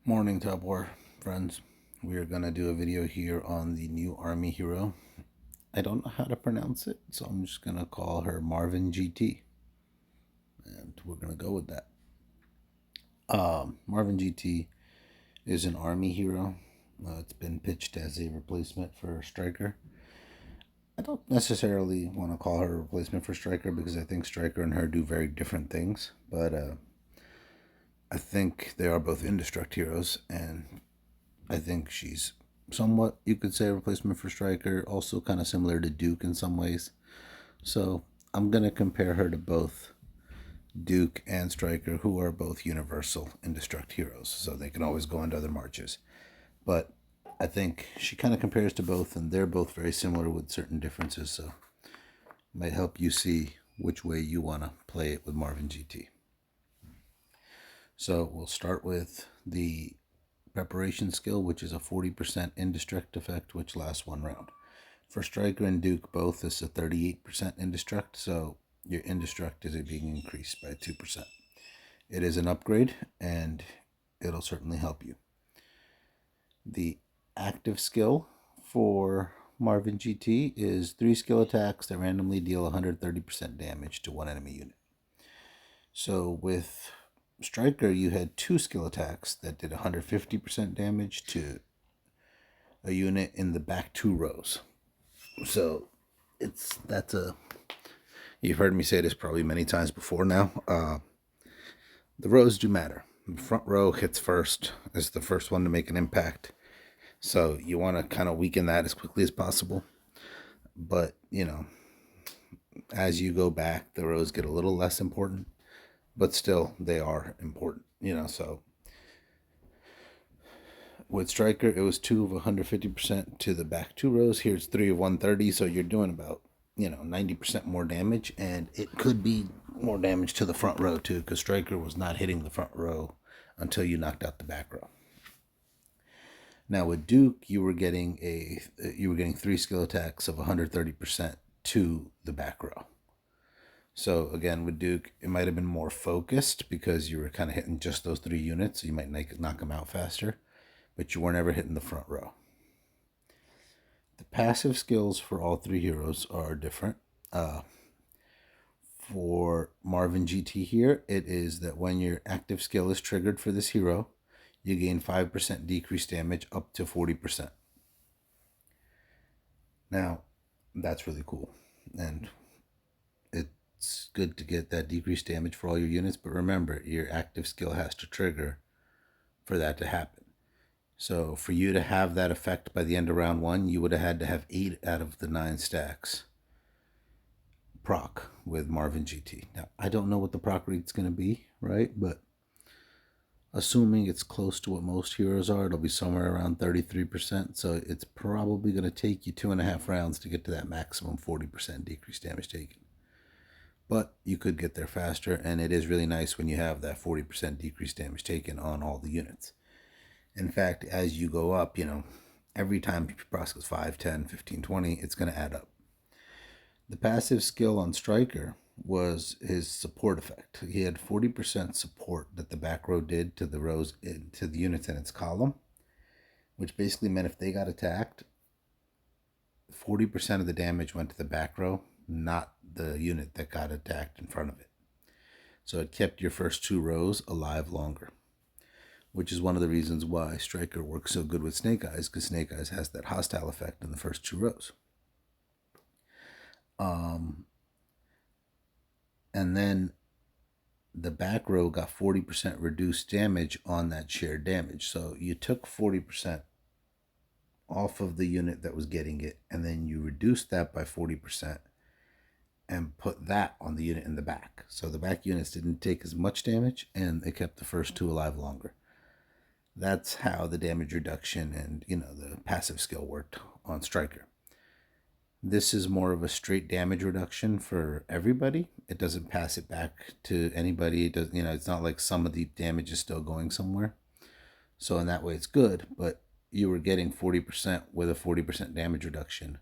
Morning, topwar friends. We are going to do a video here on the new army hero. I don't know how to pronounce it, so I'm just going to call her Marvingt GT. And we're going to go with that. Marvingt GT is an army hero. It's been pitched as a replacement for Striker. I don't necessarily want to call her a replacement for Striker because I think Striker and her do very different things. But I think they are both indestruct heroes, and I think she's somewhat, you could say, a replacement for Striker, also kind of similar to Duke in some ways. So I'm going to compare her to both Duke and Striker, who are both universal indestruct heroes, so they can always go into other marches. But I think she kind of compares to both, and they're both very similar with certain differences, so it might help you see which way you want to play it with Marvingt GT. So we'll start with the preparation skill, which is a 40% indestruct effect, which lasts one round. For Striker and Duke both, this is a 38% indestruct, so your indestruct is being increased by 2%. It is an upgrade, and it'll certainly help you. The active skill for Marvingt GT is 3 skill attacks that randomly deal 130% damage to one enemy unit. So with Striker, you had 2 skill attacks that did 150% damage to a unit in the back 2 rows. So you've heard me say this probably many times before now. The rows do matter. The front row hits first, is the first one to make an impact. So you want to kind of weaken that as quickly as possible. But, as you go back, the rows get a little less important, but still they are important, so with Striker, it was 2 of 150% to the back 2 rows. Here's 3 of 130, so you're doing about 90% more damage, and it could be more damage to the front row too, because Striker was not hitting the front row until you knocked out the back row. Now with Duke, you were getting 3 skill attacks of 130% to the back row. So again, with Duke, it might have been more focused because you were kind of hitting just those 3 units, so you might knock them out faster, but you were never hitting the front row. The passive skills for all 3 heroes are different. For Marvingt GT here, it is that when your active skill is triggered for this hero, you gain 5% decreased damage up to 40%. Now, that's really cool, and it's good to get that decreased damage for all your units, but remember, your active skill has to trigger for that to happen. So for you to have that effect by the end of round 1, you would have had to have 8 out of the 9 stacks proc with Marvingt GT. Now, I don't know what the proc rate's going to be, right? But assuming it's close to what most heroes are, it'll be somewhere around 33%. So it's probably going to take you 2.5 rounds to get to that maximum 40% decreased damage taken. But you could get there faster, and it is really nice when you have that 40% decreased damage taken on all the units. In fact, as you go up, every time you process 5, 10, 15, 20, it's going to add up. The passive skill on Striker was his support effect. He had 40% support that the back row did to the rows, to the units in its column, which basically meant if they got attacked, 40% of the damage went to the back row, not the unit that got attacked in front of it. So it kept your first 2 rows alive longer, which is one of the reasons why Striker works so good with Snake Eyes, because Snake Eyes has that hostile effect in the first 2 rows. And then the back row got 40% reduced damage on that shared damage. So you took 40% off of the unit that was getting it, and then you reduced that by 40% and put that on the unit in the back. So the back units didn't take as much damage, and they kept the first 2 alive longer. That's how the damage reduction and, the passive skill worked on Striker. This is more of a straight damage reduction for everybody. It doesn't pass it back to anybody. It does, it's not like some of the damage is still going somewhere. So in that way, it's good, but you were getting 40% with a 40% damage reduction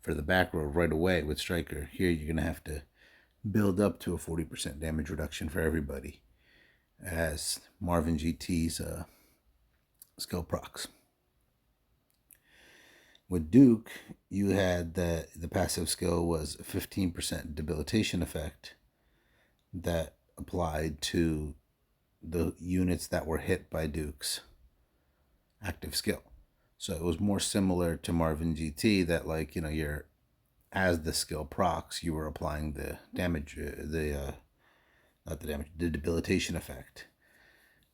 for the back row right away with Striker. Here, you're going to have to build up to a 40% damage reduction for everybody, as Marvingt GT's skill procs. With Duke, you had the passive skill was a 15% debilitation effect that applied to the units that were hit by Duke's active skill. So it was more similar to Marvingt GT that, like, you're, as the skill procs, you were applying the damage, not the damage, the debilitation effect.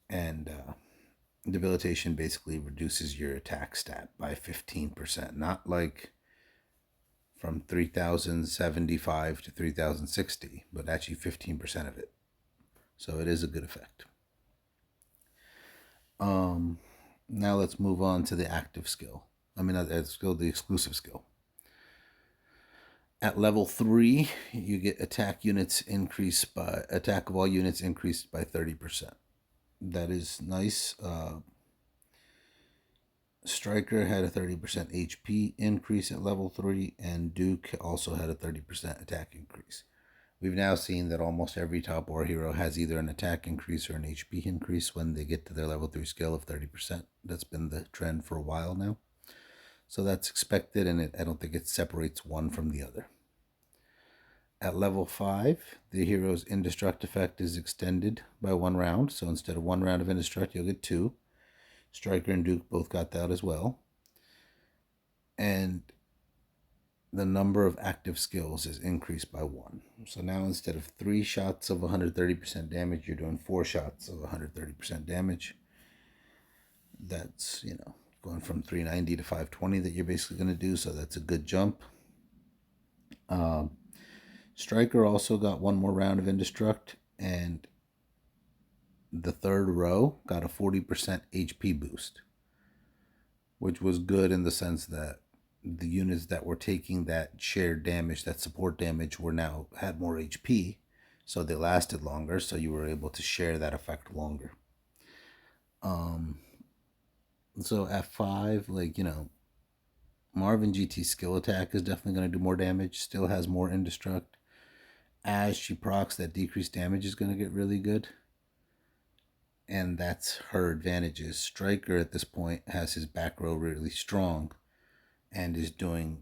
And debilitation basically reduces your attack stat by 15%, not like from 3075 to 3060, but actually 15% of it. So it is a good effect. Now let's move on to the active skill. The exclusive skill. At level 3, you get attack of all units increased by 30%. That is nice. Striker had a 30% HP increase at level 3, and Duke also had a 30% attack increase. We've now seen that almost every top war hero has either an attack increase or an HP increase when they get to their level 3 skill of 30%. That's been the trend for a while now. So that's expected, and I don't think it separates one from the other. At level 5, the hero's Indestruct effect is extended by 1 round. So instead of 1 round of Indestruct, you'll get 2. Striker and Duke both got that as well. And the number of active skills is increased by 1. So now instead of 3 shots of 130% damage, you're doing 4 shots of 130% damage. That's, going from 390 to 520 that you're basically going to do. So that's a good jump. Striker also got 1 more round of Indestruct, and the third row got a 40% HP boost, which was good in the sense that the units that were taking that shared damage, that support damage, had more HP, so they lasted longer, so you were able to share that effect longer. So at 5, Marvingt GT skill attack is definitely going to do more damage, still has more Indestruct. As she procs, that decreased damage is going to get really good. And that's her advantages. Striker at this point has his back row really strong and is doing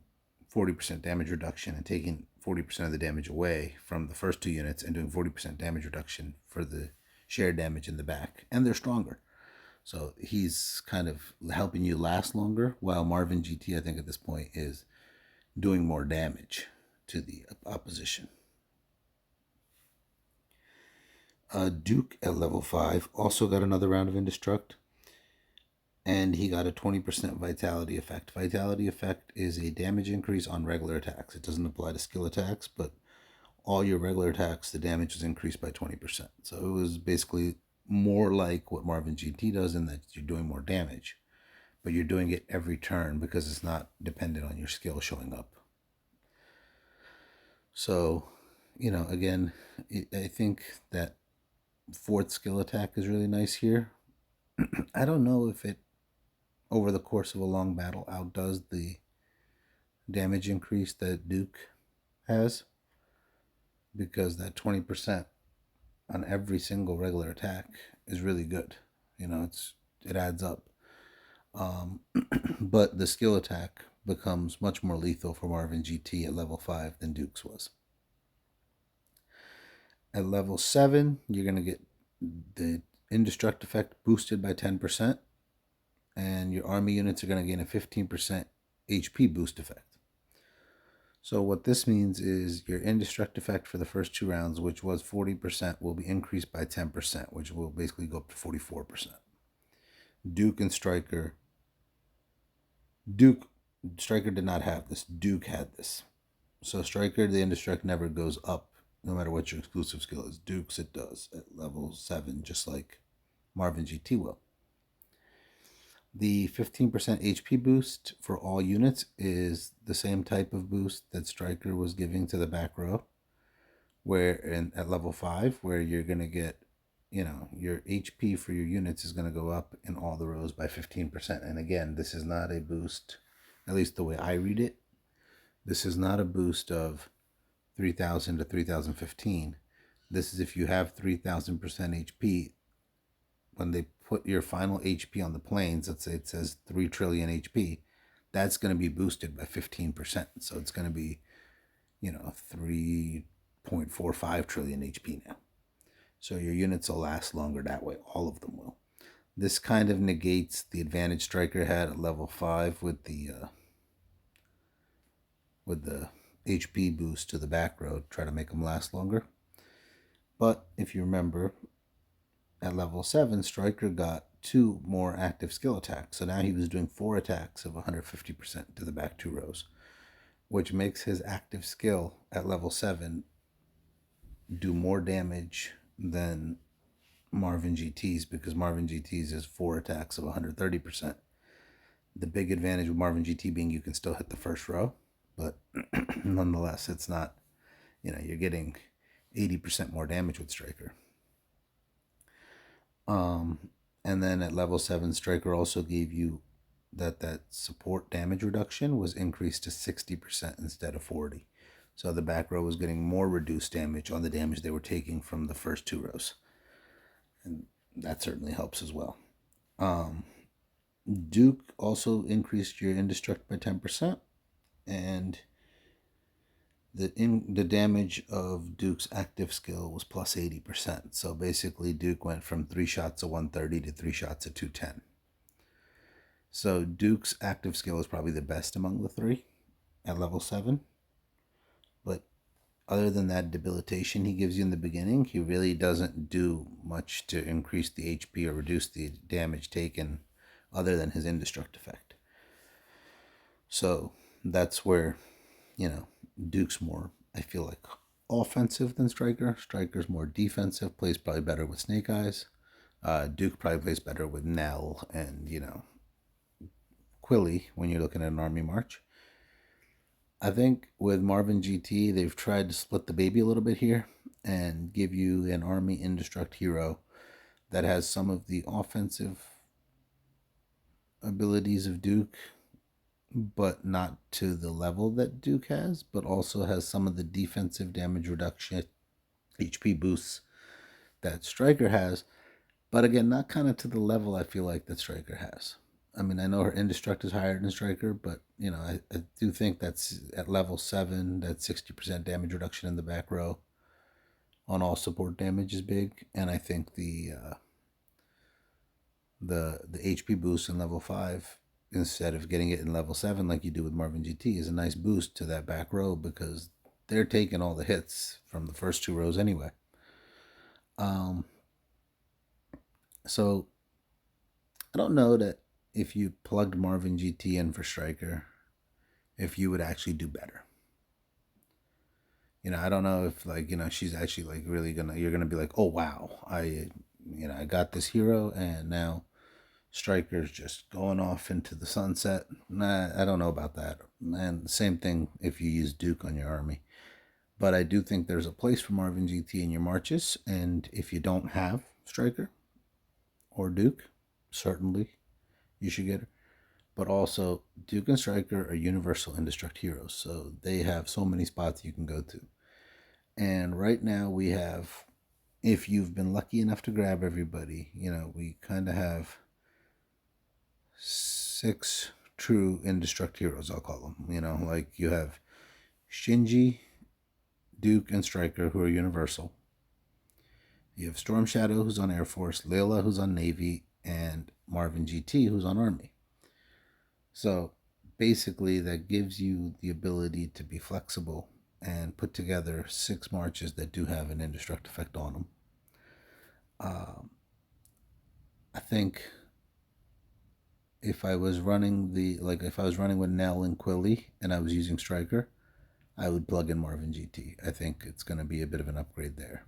40% damage reduction and taking 40% of the damage away from the first 2 units and doing 40% damage reduction for the shared damage in the back. And they're stronger. So he's kind of helping you last longer, while Marvingt GT, I think at this point, is doing more damage to the opposition. Duke at level 5 also got another round of Indestruct, and he got a 20% Vitality effect. Vitality effect is a damage increase on regular attacks. It doesn't apply to skill attacks, but all your regular attacks, the damage was increased by 20%. So it was basically more like what Marvingt GT does, in that you're doing more damage, but you're doing it every turn because it's not dependent on your skill showing up. So, again, I think that 4th skill attack is really nice here. I don't know if it, over the course of a long battle, outdoes the damage increase that Duke has, because that 20% on every single regular attack is really good. It adds up. But the skill attack becomes much more lethal for Marvingt GT at level 5 than Duke's was. At level 7, you're going to get the Indestruct effect boosted by 10%, and your army units are going to gain a 15% HP boost effect. So what this means is your Indestruct effect for the first 2 rounds, which was 40%, will be increased by 10%, which will basically go up to 44%. Striker did not have this. Duke had this. So Striker, the Indestruct never goes up no matter what your exclusive skill is. Duke's, it does at level 7, just like Marvingt GT will. The 15% HP boost for all units is the same type of boost that Striker was giving to the back row, at level 5, where you're going to get, your HP for your units is going to go up in all the rows by 15%. And again, this is not a boost, at least the way I read it. This is not a boost of 3,000 to 3,015. This is if you have 3,000% HP, when they put your final HP on the planes, let's say it says 3 trillion HP, that's going to be boosted by 15%. So it's going to be, 3.45 trillion HP now. So your units will last longer that way. All of them will. This kind of negates the advantage Striker had at level 5 with the HP boost to the back row, try to make them last longer. But if you remember, at level 7, Striker got 2 more active skill attacks. So now he was doing 4 attacks of 150% to the back 2 rows, which makes his active skill at level 7 do more damage than Marvingt GT's, because Marvingt GT's is 4 attacks of 130%. The big advantage with Marvingt GT being you can still hit the first row, but nonetheless, it's not, you're getting 80% more damage with Striker. And then at level 7, Striker also gave you that support damage reduction was increased to 60% instead of 40. So the back row was getting more reduced damage on the damage they were taking from the first 2 rows. And that certainly helps as well. Duke also increased your indestruct by 10%, and the damage of Duke's active skill was plus 80%. So basically Duke went from 3 shots of 130 to 3 shots of 210. So Duke's active skill is probably the best among the 3 at level 7. But other than that debilitation he gives you in the beginning, he really doesn't do much to increase the HP or reduce the damage taken other than his indestruct effect. So that's where, Duke's more, I feel like, offensive than Striker. Striker's more defensive, plays probably better with Snake Eyes. Duke probably plays better with Nell and, Quilly when you're looking at an army march. I think with Marvingt GT, they've tried to split the baby a little bit here and give you an army indestruct hero that has some of the offensive abilities of Duke, but not to the level that Duke has, but also has some of the defensive damage reduction, HP boosts that Striker has, but again, not kind of to the level I feel like that Striker has. I mean, I know her indestruct is higher than Striker, but, I do think that's at level 7, that 60% damage reduction in the back row on all support damage is big, and I think the HP boost in level 5, instead of getting it in level 7 like you do with Marvingt GT, is a nice boost to that back row because they're taking all the hits from the first 2 rows anyway. So I don't know that if you plugged Marvingt GT in for Striker, if you would actually do better. I don't know if she's actually really you're gonna be like, oh wow, I got this hero and now Striker's just going off into the sunset. Nah, I don't know about that. And same thing if you use Duke on your army. But I do think there's a place for Marvingt GT in your marches, and if you don't have Striker or Duke, certainly you should get her. But also, Duke and Striker are universal indestruct heroes, so they have so many spots you can go to. And right now we have, if you've been lucky enough to grab everybody, we kind of have 6 true indestruct heroes, I'll call them. You have Shinji, Duke, and Striker, who are universal. You have Storm Shadow, who's on Air Force, Layla, who's on Navy, and Marvingt GT, who's on Army. So basically that gives you the ability to be flexible and put together 6 marches that do have an indestruct effect on them. I think if I was running with Nell and Quilly and I was using Striker, I would plug in Marvingt GT. I think it's going to be a bit of an upgrade there.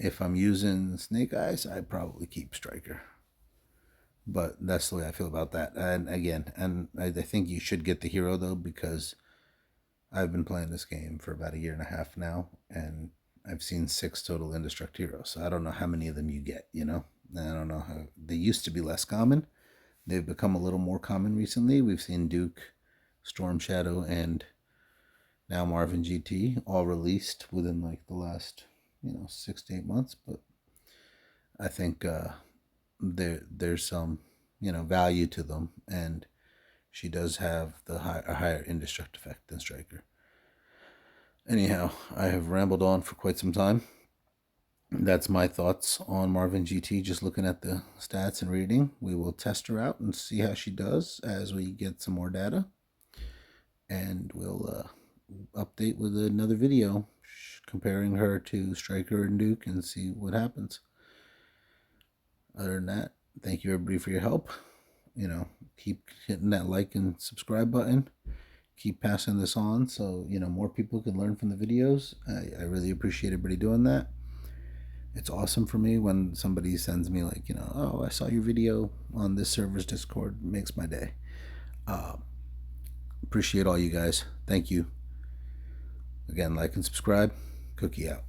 If I'm using Snake Eyes, I'd probably keep Striker. But that's the way I feel about that. And again, I think you should get the hero though, because I've been playing this game for about 1.5 years now, and I've seen 6 total indestruct heroes. So I don't know how many of them you get, I don't know how. They used to be less common. They've become a little more common recently. We've seen Duke, Storm Shadow, and now Marvingt GT all released within the last 6 to 8 months. But I think there's some value to them, and she does have a higher indestruct effect than Striker. Anyhow, I have rambled on for quite some time. That's my thoughts on Marvingt GT, just looking at the stats and reading. We will test her out and see how she does as we get some more data. And we'll update with another video comparing her to Striker and Duke and see what happens. Other than that, thank you everybody for your help. Keep hitting that like and subscribe button. Keep passing this on so more people can learn from the videos. I really appreciate everybody doing that. It's awesome for me when somebody sends me like, oh, I saw your video on this server's Discord. It makes my day. Appreciate all you guys. Thank you. Again, like and subscribe. Cookie out.